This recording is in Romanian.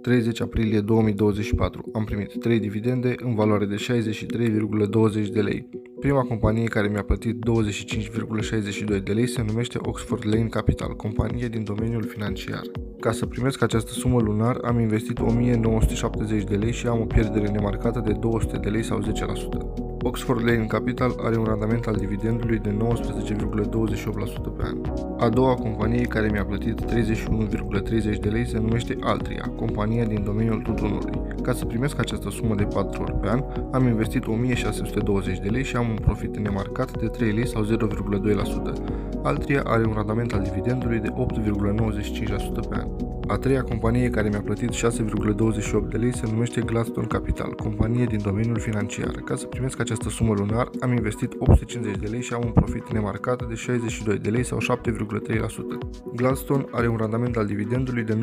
30 aprilie 2024 am primit 3 dividende în valoare de 63,20 de lei. Prima companie care mi-a plătit 25,62 de lei se numește Oxford Lane Capital, companie din domeniul financiar. Ca să primesc această sumă lunar, am investit 1970 de lei și am o pierdere nemarcată de 200 de lei sau 10%. Oxford Lane Capital are un randament al dividendului de 19,28% pe an. A doua companie care mi-a plătit 31,30 de lei se numește Altria, compania din domeniul tutunului. Ca să primesc această sumă de 4 ori pe an, am investit 1620 de lei și am un profit nemarcat de 3 lei sau 0,2%. Altria are un randament al dividendului de 8,95% pe an. A treia companie care mi-a plătit 6,28 de lei se numește Gladstone Capital, companie din domeniul financiar. Ca să primesc această sumă lunar, am investit 850 de lei și am un profit nemarcat de 62 de lei sau 7,3%. Gladstone are un randament al dividendului de 9,23%.